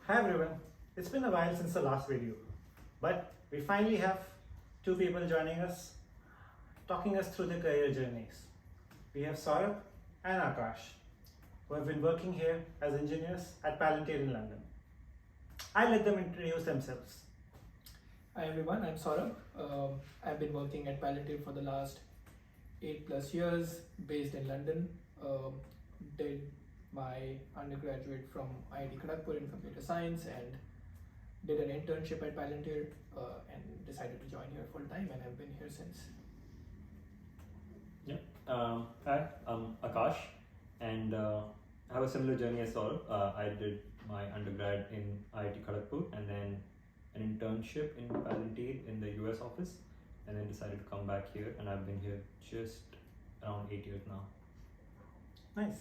Hi everyone, it's been a while since the last video, but we finally have two people joining us, talking us through their career journeys. We have Saurabh and Aakash, who have been working here as engineers at Palantir in London. I'll let them introduce themselves. Hi everyone, I'm Saurabh. I've been working at Palantir for the last 8+ years, based in London. Did my undergraduate from IIT Kharagpur in computer science and did an internship at Palantir and decided to join here full time and have been here since. Hi, I'm Aakash, and I have a similar journey as Saurabh. I did my undergrad in IIT Kharagpur and then an internship in Palantir in the US office, and then decided to come back here, and I've been here just around 8 years now. Nice.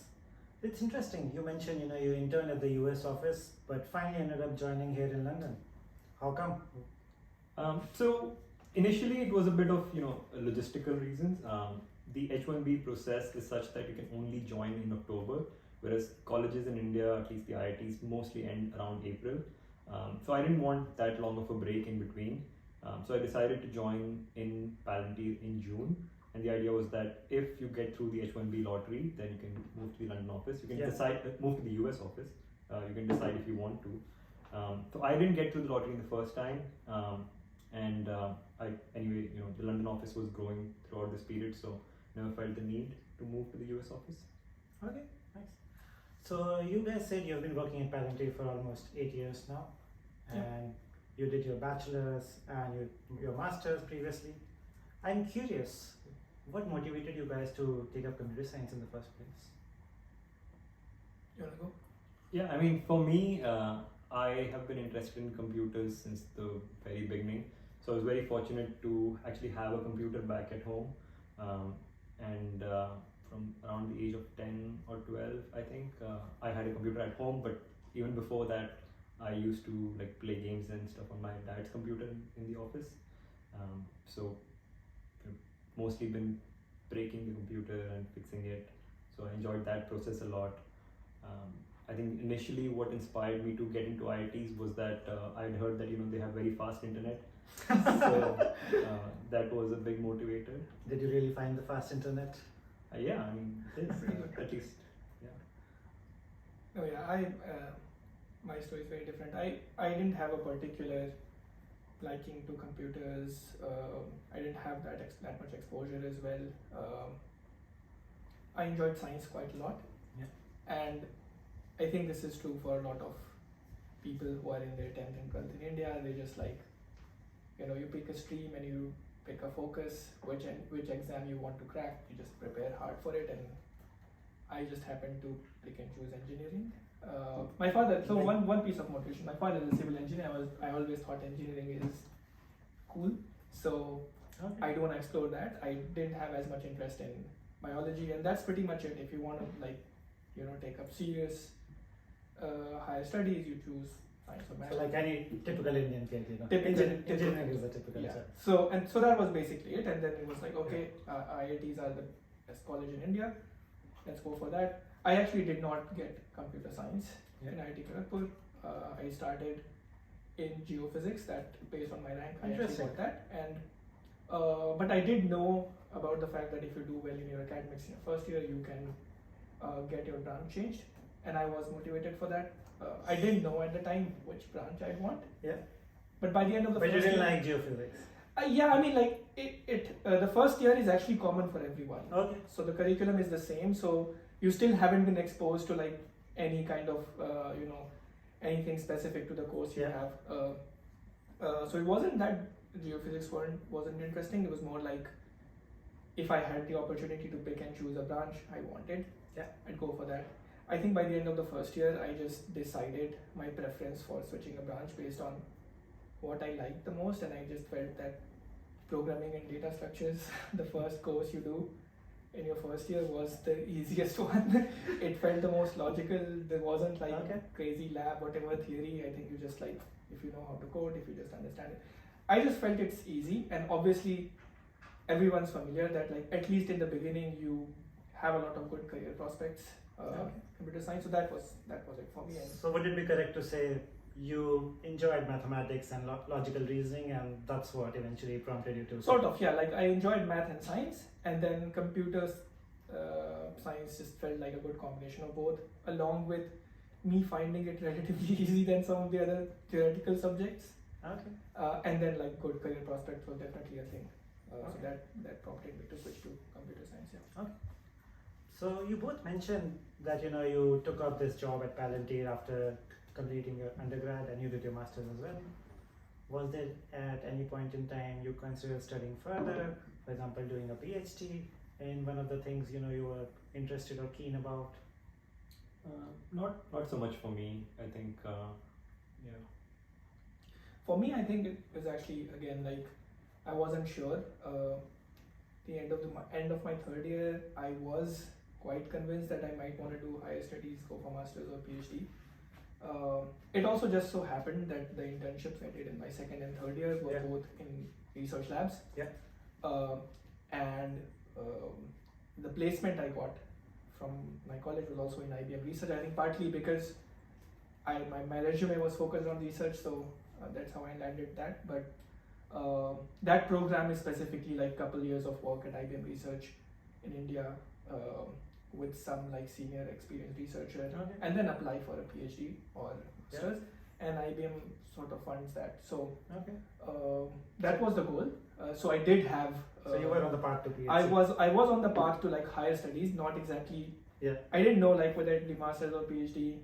It's interesting, you mentioned you interned at the US office, but finally ended up joining here in London. How come? So initially it was a bit of logistical reasons. The H1B process is such that you can only join in October, whereas colleges in India, at least the IITs, mostly end around April. So I didn't want that long of a break in between. So I decided to join in Palantir in June. And the idea was that if you get through the H1B lottery, then you can move to the London office. You can decide, move to the US office. You can decide if you want to. So I didn't get through the lottery the first time. Anyway, the London office was growing throughout this period, so never felt the need to move to the US office. Okay, nice. So you guys said you've been working at Palantir for almost 8 years now, and you did your bachelor's and your master's previously. I'm curious, what motivated you guys to take up computer science in the first place? You wanna go? Yeah, I mean, for me, I have been interested in computers since the very beginning. So I was very fortunate to actually have a computer back at home. From around the age of 10 or 12, I think, I had a computer at home, but even before that, I used to play games and stuff on my dad's computer in the office. So mostly been breaking the computer and fixing it. So I enjoyed that process a lot. I think initially what inspired me to get into IITs was that I'd heard that they have very fast internet. So that was a big motivator. Did you really find the fast internet? Yeah, I mean, it is, at least, yeah. No, yeah, my story is very different. I didn't have a particular liking to computers. I didn't have that much exposure as well. I enjoyed science quite a lot, and I think this is true for a lot of people who are in their 10th and 12th in India. They just you pick a stream and you pick a focus, which exam you want to crack. You just prepare hard for it, and I just happened to pick and choose engineering. My father, so one piece of motivation, my father is a civil engineer. I always thought engineering is cool, so I do want to explore that. I didn't have as much interest in biology, and that's pretty much it. If you want to take up serious higher studies, you choose science or math. So like any typical Indian kid, engineering is a typical choice. So that was basically it, and then it was like, okay, IITs are the best college in India. Let's go for that. I actually did not get computer science in IIT Kharagpur. I started in geophysics, that based on my rank. I actually got that, and but I did know about the fact that if you do well in your academics in your first year, you can get your branch changed, and I was motivated for that. I didn't know at the time which branch I'd want. Yeah. But by the end of the first year, you didn't like geophysics. Yeah, I mean, the first year is actually common for everyone. Okay. So the curriculum is the same. So you still haven't been exposed to any kind of anything specific to the course you have. So it wasn't that geophysics wasn't interesting. It was more like if I had the opportunity to pick and choose a branch I wanted, I'd go for that. I think by the end of the first year, I just decided my preference for switching a branch based on what I liked the most, and I just felt that programming and data structures, the first course you do in your first year, was the easiest one. It felt the most logical. There wasn't crazy lab, whatever theory. I think you just if you know how to code, if you just understand it. I just felt it's easy, and obviously everyone's familiar that at least in the beginning you have a lot of good career prospects. Computer science, so that was it for me. So would it be correct to say you enjoyed mathematics and logical reasoning, and that's what eventually prompted you to. Sort of, yeah. Like I enjoyed math and science, and then computers science just felt like a good combination of both, along with me finding it relatively easy than some of the other theoretical subjects. Okay. And then like good career prospects was definitely a thing. So Okay. that prompted me to switch to computer science. Yeah. So you both mentioned that you took up this job at Palantir after completing your undergrad, and you did your master's as well. Was there at any point in time you considered studying further, for example, doing a PhD in one of the things you were interested or keen about? Not so much for me. I think yeah. For me, I think it was actually again like I wasn't sure. The end of my third year, I was quite convinced that I might want to do higher studies, go for masters or PhD. It also just so happened that the internships I did in my second and third year were both in research labs. Yeah. And the placement I got from my college was also in IBM research. I think partly because my resume was focused on research, so that's how I landed that. But that program is specifically like couple years of work at IBM research in India with some like senior experienced researcher, and then apply for a PhD or masters, and IBM sort of funds that. So that was the goal. So I did have. So you were on the path to PhD. I was on the path to like higher studies, not exactly. Yeah. I didn't know like whether it'd be masters or PhD,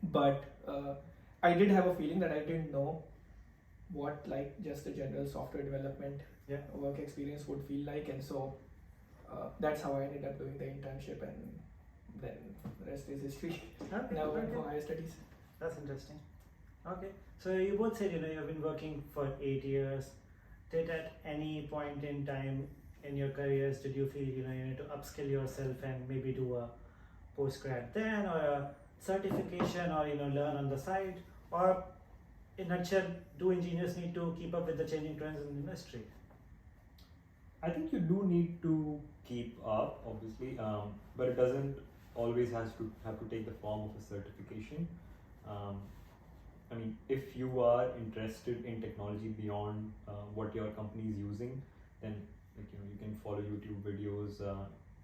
but I did have a feeling that I didn't know what like just a general software development work experience would feel like, and so that's how I ended up doing the internship, and then the rest is history. Now I went for higher studies. That's interesting. Okay, so you both said you've been working for 8 years. Did at any point in time in your careers did you feel you need to upskill yourself and maybe do a postgrad then, or a certification, or learn on the side, or in a nutshell, do engineers need to keep up with the changing trends in the industry? I think you do need to keep up, obviously, but it doesn't always have to take the form of a certification. I mean, if you are interested in technology beyond what your company is using, then you can follow YouTube videos.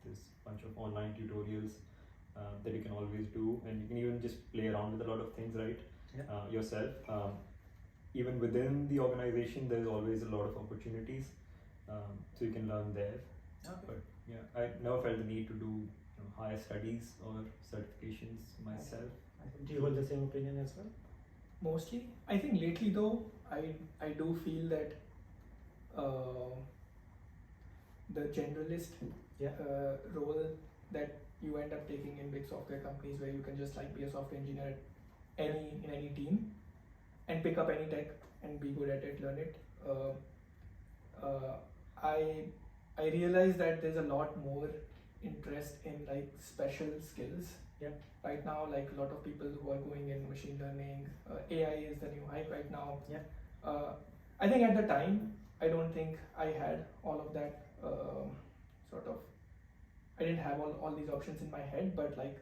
There's a bunch of online tutorials that you can always do, and you can even just play around with a lot of things, right? Yourself. Even within the organization, there's always a lot of opportunities, so you can learn there. But yeah, I never felt the need to do higher studies or certifications myself. Do you hold the same opinion as well? Mostly, I think lately though, I do feel that the generalist role that you end up taking in big software companies, where you can just like be a software engineer in any team and pick up any tech and be good at it, learn it. I realize that there's a lot more interest in like special skills. Right now, like a lot of people who are going in machine learning, AI is the new hype right now. I think at the time, I don't think I had all of that I didn't have all these options in my head, but like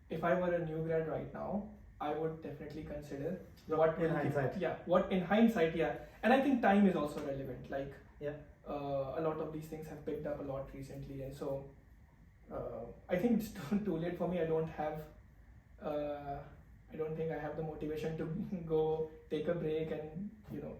if I were a new grad right now, I would definitely consider what in hindsight. And I think time is also relevant. Like a lot of these things have picked up a lot recently, and so I think it's too late for me. I don't think I have the motivation to go take a break and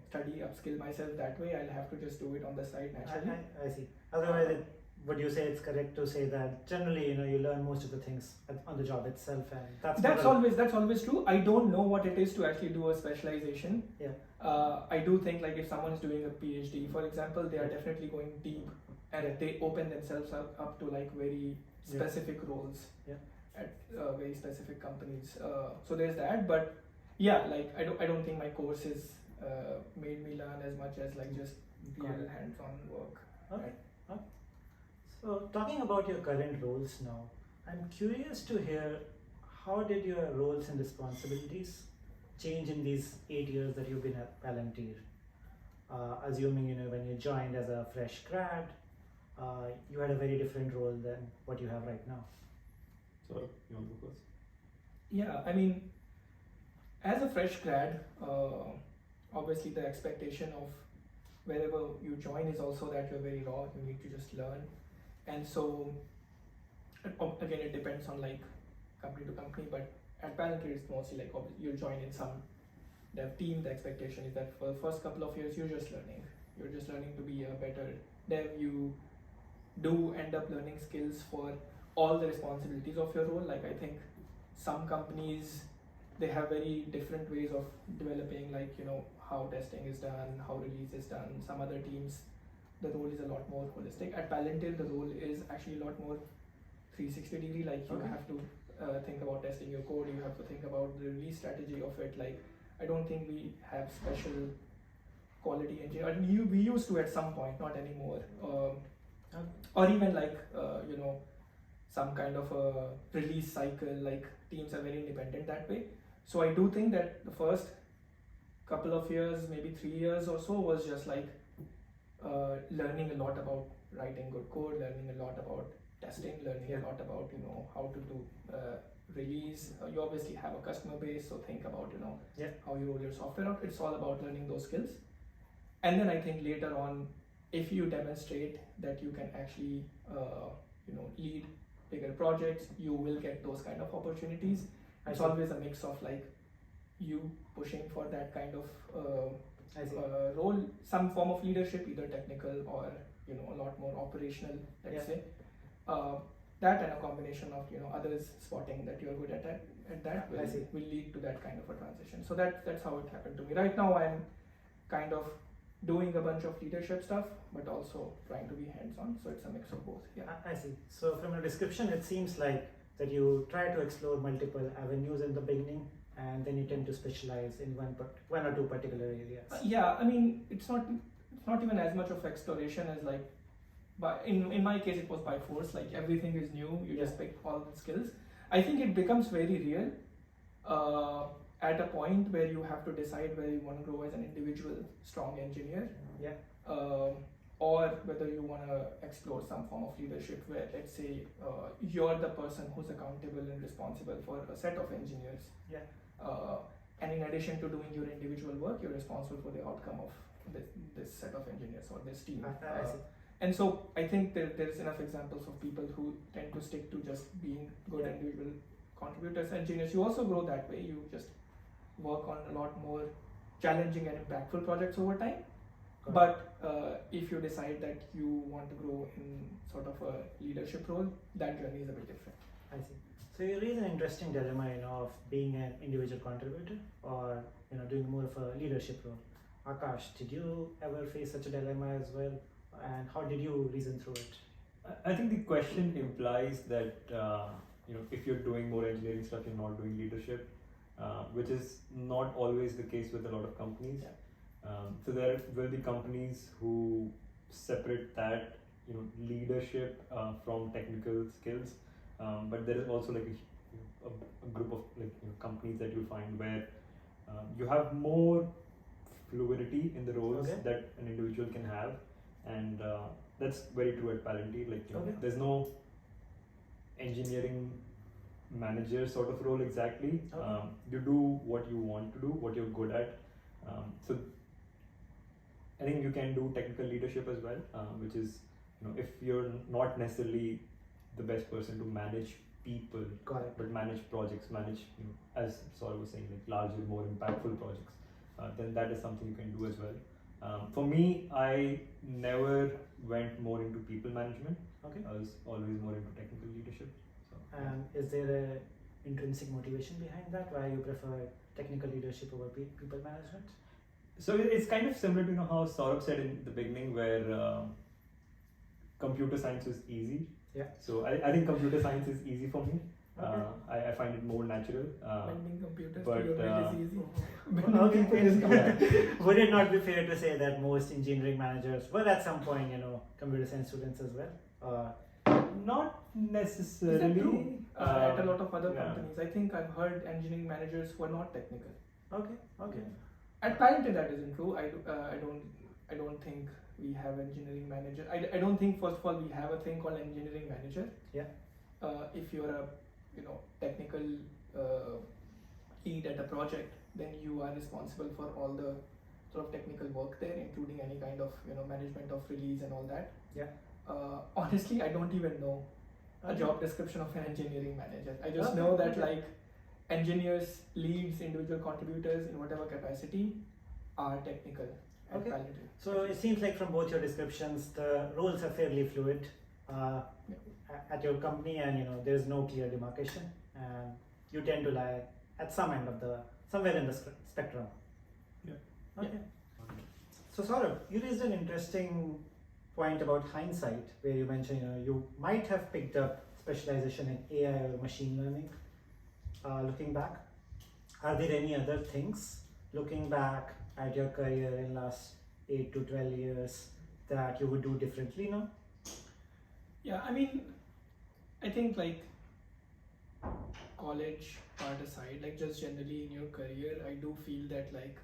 study, upskill myself that way. I'll have to just do it on the side naturally. I see. Otherwise, would you say it's correct to say that generally you learn most of the things on the job itself, and that's always true. I don't know what it is to actually do a specialization. I do think like if someone is doing a PhD, for example, they are definitely going deep, and they open themselves up to like very specific roles at very specific companies. So there's that, but like I don't think my courses made me learn as much as like just real hands-on work. Okay. So talking about your current roles now, I'm curious to hear how did your roles and responsibilities change in these 8 years that you've been at Palantir? Assuming when you joined as a fresh grad, you had a very different role than what you have right now. So you want to go first? Yeah, I mean, As a fresh grad, obviously the expectation of wherever you join is also that you're very raw. You need to just learn, and so again it depends on like company to company. But at Palantir, it's mostly like you'll join in some dev team. The expectation is that for the first couple of years you're just learning. You're just learning to be a better dev. You do end up learning skills for all the responsibilities of your role. Like I think some companies, they have very different ways of developing, like how testing is done, how release is done. Some other teams, the role is a lot more holistic. At Palantir, the role is actually a lot more 360 degree. Like you have to think about testing your code. You have to think about the release strategy of it. Like I don't think we have special quality engineer. I mean, we used to at some point, not anymore. Or even like some kind of a release cycle. Like teams are very independent that way. So I do think that the first couple of years, maybe 3 years or so, was just like learning a lot about writing good code, learning a lot about testing, learning a lot about how to do release. You obviously have a customer base, so think about how you roll your software out. It's all about learning those skills. And then I think later on, if you demonstrate that you can actually lead bigger projects, you will get those kind of opportunities. It's always a mix of like you pushing for that kind of role, some form of leadership, either technical or a lot more operational, let's say. That and a combination of others spotting that you're good at that will lead to that kind of a transition. So that's how it happened to me. Right now I'm kind of doing a bunch of leadership stuff, but also trying to be hands-on. So it's a mix of both. Yeah. I see. So from your description, it seems like that you try to explore multiple avenues in the beginning, and then you tend to specialize in one or two particular areas. Yeah, I mean, it's not even as much of exploration as like, but in my case, it was by force. Like everything is new. You just pick all the skills. I think it becomes very real at a point where you have to decide whether you want to grow as an individual strong engineer, or whether you want to explore some form of leadership where, let's say, you're the person who's accountable and responsible for a set of engineers. And in addition to doing your individual work, you're responsible for the outcome of this set of engineers or this team. I see. And so I think there's enough examples of people who tend to stick to just being good individual contributors, engineers. You also grow that way. You just work on a lot more challenging and impactful projects over time. But if you decide that you want to grow in sort of a leadership role, that journey is a bit different. I see. So you raise an interesting dilemma, of being an individual contributor or doing more of a leadership role. Aakash, did you ever face such a dilemma as well, and how did you reason through it? I think the question implies that if you're doing more engineering stuff, you're not doing leadership, which is not always the case with a lot of companies. So there will be companies who separate that leadership from technical skills, but there is also like a group of companies that you'll find where you have more fluidity in the roles that an individual can have, and that's very true at Palantir. There's no engineering manager sort of role exactly. You do what you want to do, what you're good at. So I think you can do technical leadership as well, which is if you're not necessarily the best person to manage people, but manage projects, as Saurabh was saying, like larger, more impactful projects, then that is something you can do as well. For me, I never went more into people management. I was always more into technical leadership. So, and is there an intrinsic motivation behind that? Why you prefer technical leadership over people management? So it's kind of similar to how Saurabh said in the beginning, where computer science is easy. So I think computer science is easy for me. I find it more natural. Bending computers but, to your will is easy. Would it not be fair to say that most engineering managers were at some point, computer science students as well? Not necessarily. Is that true? At a lot of other companies, I think I've heard engineering managers who are not technical. Okay. At Palantir, that isn't true. I don't think we have engineering manager. I don't think, first of all, we have a thing called engineering manager. If you're a technical lead at a project, then you are responsible for all the sort of technical work there, including any kind of management of release and all that. Yeah. Honestly, I don't even know a job description of an engineering manager. I just Okay, know that okay. like engineers, leads, individual contributors in whatever capacity are technical at Okay. Palantir. So it seems like from both your descriptions, the roles are fairly fluid at your company, and there's no clear demarcation, and you tend to lie at somewhere in the spectrum. Yeah. Okay. So Saurabh, you raised an interesting point about hindsight, where you mentioned you might have picked up specialization in AI or machine learning. Looking back, are there any other things looking back at your career in last 8 to 12 years that you would do differently now? Yeah, I mean, I think like college part aside, like just generally in your career, I do feel that like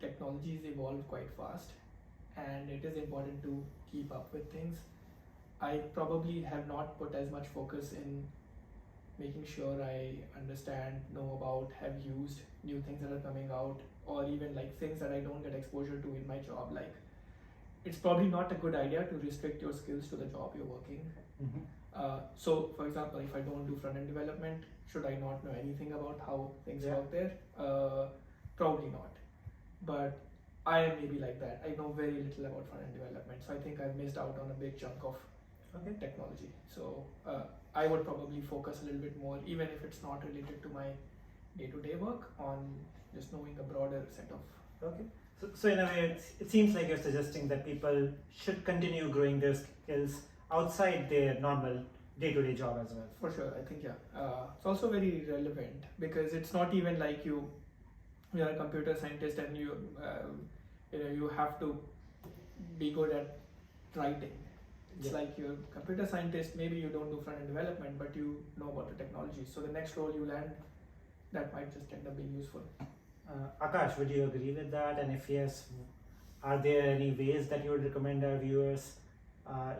technologies evolve quite fast, and it is important to keep up with things. I probably have not put as much focus in making sure I understand, know about, have used new things that are coming out, or even like things that I don't get exposure to in my job. Like, it's probably not a good idea to restrict your skills to the job you're working. So, for example, if I don't do front-end development, should I not know anything about how things work there? Probably not. But I am maybe like that. I know very little about front-end development, so I think I've missed out on a big chunk of technology. So I would probably focus a little bit more, even if it's not related to my day-to-day work, on just knowing a broader set of. Okay. So in a way, it seems like you're suggesting that people should continue growing their skills outside their normal day-to-day job as well. For sure, I think it's also very relevant, because it's not even like you're a computer scientist and you have to be good at writing. It's like you're a computer scientist, maybe you don't do front-end development, but you know about the technology. So the next role you land, that might just end up being useful. Aakash, would you agree with that? And if yes, are there any ways that you would recommend our viewers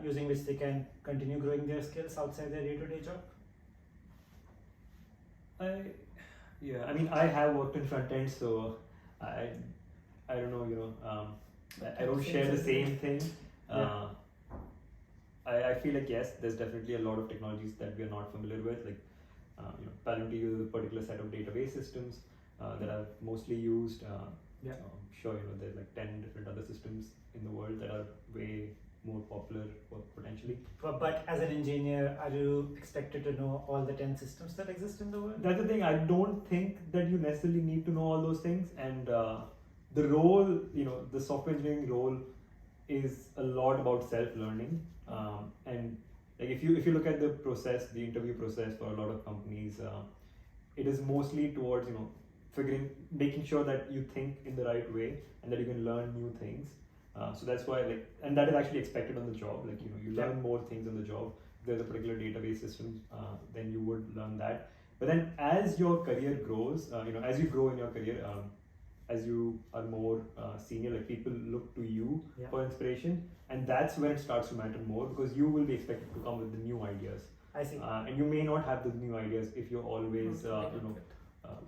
using which they can continue growing their skills outside their day-to-day job? I mean, I have worked in front end, so I don't know, I don't share the same thing. I feel like yes, there's definitely a lot of technologies that we are not familiar with. Like, Palantir uses a particular set of database systems that I've mostly used. Sure, there's like 10 different other systems in the world that are way more popular potentially. But as an engineer, are you expected to know all the 10 systems that exist in the world? That's the thing. I don't think that you necessarily need to know all those things. And the role, the software engineering role is a lot about self-learning. And like if you look at the process, the interview process for a lot of companies, it is mostly towards making sure that you think in the right way and that you can learn new things. So that's why and that is actually expected on the job. Like you learn more things on the job. If there's a particular database system, then you would learn that. But then as your career grows, as you grow in your career, as you are more senior, like people look to you for inspiration, and that's when it starts to matter more, because you will be expected to come with the new ideas. I see. And you may not have the new ideas if you're always,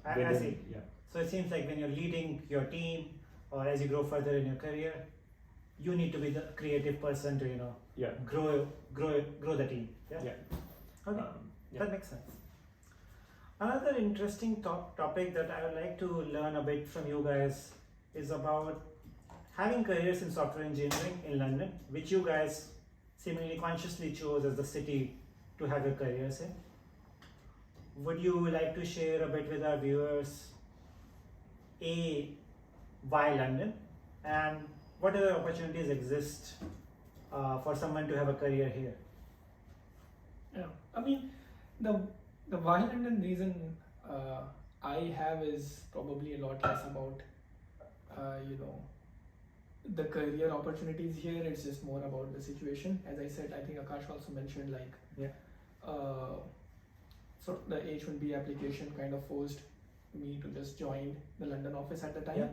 I see. Yeah. So it seems like when you're leading your team, or as you grow further in your career, you need to be the creative person to grow the team. Okay. That makes sense. Another interesting topic that I would like to learn a bit from you guys is about having careers in software engineering in London, which you guys seemingly consciously chose as the city to have your careers in. Would you like to share a bit with our viewers, why London, and what other opportunities exist for someone to have a career here? Yeah, I mean, the why London reason I have is probably a lot less about the career opportunities here. It's just more about the situation. As I said, I think Aakash also mentioned so the H1B application kind of forced me to just join the London office at the time.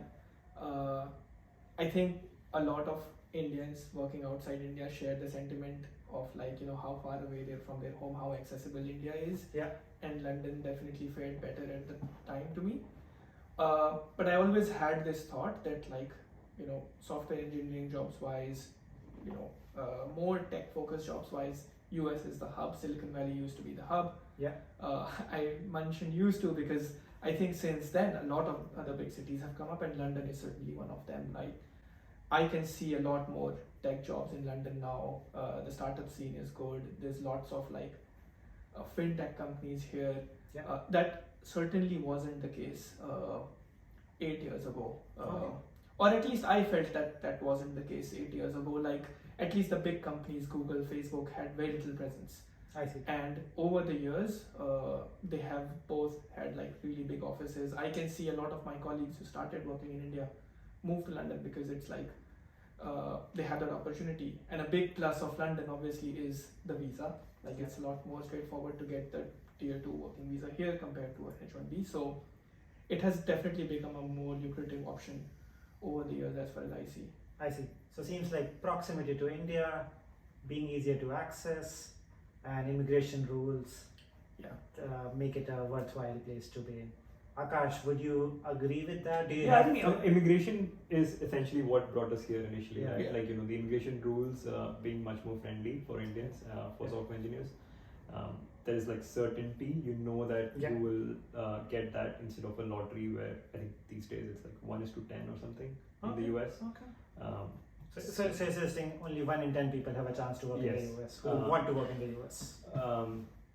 I think a lot of Indians working outside India share the sentiment of like, you know, how far away they're from their home, how accessible India is. Yeah. And London definitely fared better at the time to me. But I always had this thought that, like, you know, software engineering jobs wise, you know, more tech focused jobs wise, US is the hub. Silicon Valley used to be the hub. Yeah. I mentioned used to because I think since then a lot of other big cities have come up, and London is certainly one of them. Like, I can see a lot more tech jobs in London now. The startup scene is good. There's lots of like fintech companies here. Yeah. That certainly wasn't the case 8 years ago. Okay. Or at least I felt that that wasn't the case 8 years ago. Like, at least the big companies, Google, Facebook, had very little presence. I see. And over the years, they have both had like really big offices. I can see a lot of my colleagues who started working in India move to London because it's like they have that opportunity. And a big plus of London obviously is the visa. Like, it's a lot more straightforward to get the tier 2 working visa here compared to a H1B. So it has definitely become a more lucrative option over the years as far as I see. I see. So seems like proximity to India, being easier to access, and immigration rules make it a worthwhile place to be in. Akash, would you agree with that? Do you Yeah, I have think immigration is essentially what brought us here initially, Yeah. right? Yeah. Like, you know, the immigration rules being much more friendly for Indians, for software engineers. There is like certainty, you know that Yeah. you will get that instead of a lottery where I think these days it's like 1:10 or something in the US. Okay. Um, So it's saying only 1 in 10 people have a chance to work in Yes. the US who want to work in the US,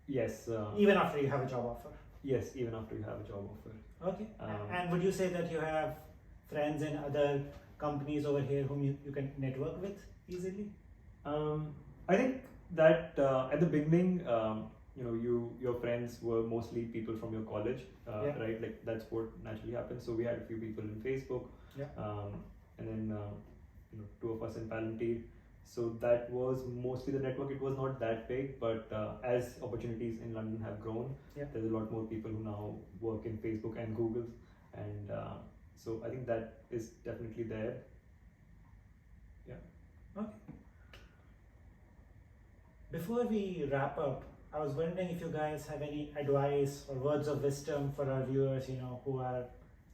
yes. even after you have a job offer. Yes, even after you have a job offer. Okay. Um, And would you say that you have friends in other companies over here whom you can network with easily? I think that at the beginning, you know, your friends were mostly people from your college, Yeah. right? Like, that's what naturally happens. So we had a few people in Facebook, Yeah. and then you know, 2 of us in Palantir. So that was mostly the network. It was not that big, but as opportunities in London have grown, Yeah. there's a lot more people who now work in Facebook and Google, and so I think that is definitely there. Before we wrap up, I was wondering if you guys have any advice or words of wisdom for our viewers, you know, who are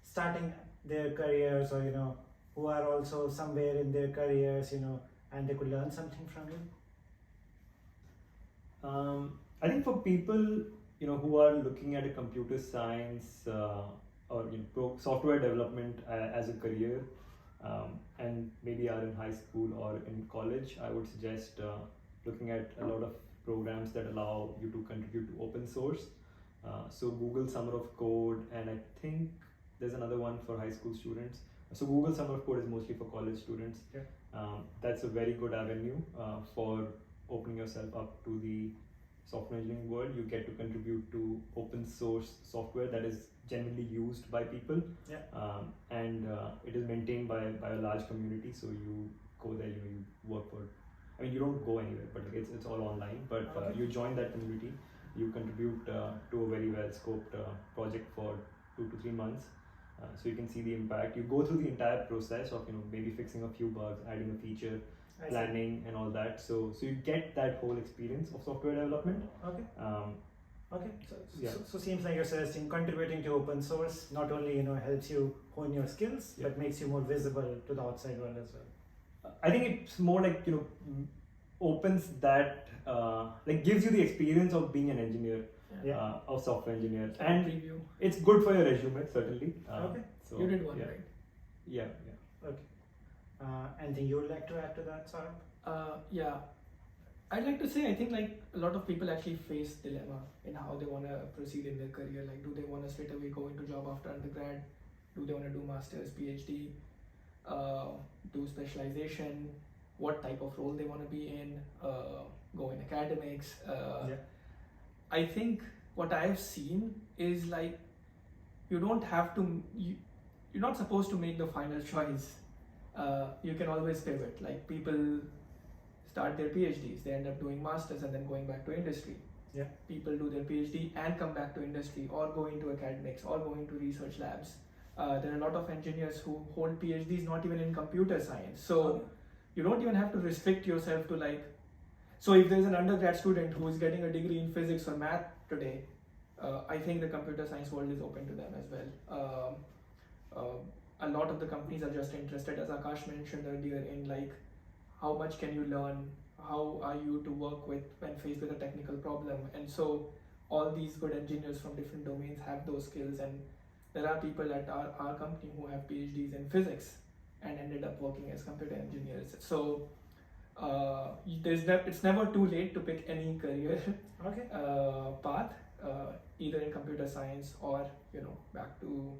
starting their careers, or, you know, who are also somewhere in their careers, you know, and they could learn something from you. I think for people, you know, who are looking at a computer science or, you know, software development as a career, and maybe are in high school or in college, I would suggest looking at a lot of programs that allow you to contribute to open source. So Google Summer of Code, and I think there's another one for high school students. So Google Summer of Code is mostly for college students. Yeah. That's a very good avenue for opening yourself up to the software engineering world. You get to contribute to open source software that is generally used by people. Yeah. And it is maintained by a large community. So you go there, you work for, I mean, you don't go anywhere, but it's all online. But Okay. you join that community, you contribute to a very well scoped project for 2 to 3 months. So you can see the impact. You go through the entire process of, you know, maybe fixing a few bugs, adding a feature, I see. planning, and all that. So you get that whole experience of software development. Okay. Okay. Yeah. So seems like you're suggesting contributing to open source not only, you know, helps you hone your skills, Yeah. but makes you more visible to the outside world as well. I think it's more like, you know, opens that, like, gives you the experience of being an engineer, Yeah. of software engineer, And and preview. it's good for your resume certainly. Okay. So You did one, yeah. right? Yeah. Anything you would like to add to that, Saurabh? Yeah, I'd like to say, I think like a lot of people actually face dilemma in how they want to proceed in their career. Like, do they want to straight away go into job after undergrad? Do they want to do masters, PhD, do specialization? What type of role they want to be in? Go in academics? Yeah. I think what I've seen is like you don't have to. You're not supposed to make the final choice. You can always pivot. Like, people start their PhDs, they end up doing masters and then going back to industry. Yeah. People do their PhD and come back to industry, or go into academics, or go into research labs. There are a lot of engineers who hold PhDs not even in computer science. So you don't even have to restrict yourself to like. So if there's an undergrad student who is getting a degree in physics or math today, I think the computer science world is open to them as well. A lot of the companies are just interested, as Aakash mentioned earlier, in like how much can you learn, how are you to work with when faced with a technical problem, and so all these good engineers from different domains have those skills, and there are people at our company who have PhDs in physics and ended up working as computer engineers. So it's never too late to pick any career Okay. path, either in computer science or back to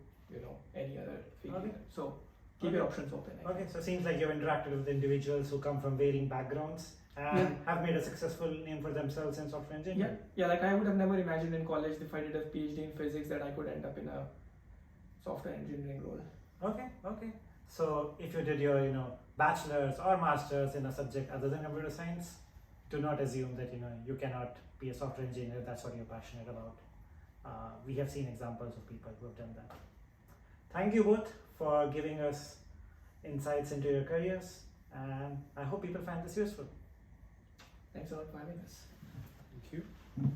any other field. Okay. So keep your options open. I Okay, think. so it seems like you've interacted with individuals who come from varying backgrounds and have made a successful name for themselves in software engineering. Yeah, like I would have never imagined in college if I did a PhD in physics that I could end up in a software engineering role. Okay. So if you did your, bachelor's or master's in a subject other than computer science, do not assume that, you cannot be a software engineer if that's what you're passionate about. We have seen examples of people who have done that. Thank you both for giving us insights into your careers, and I hope people find this useful. Thanks a lot for having us. Thank you.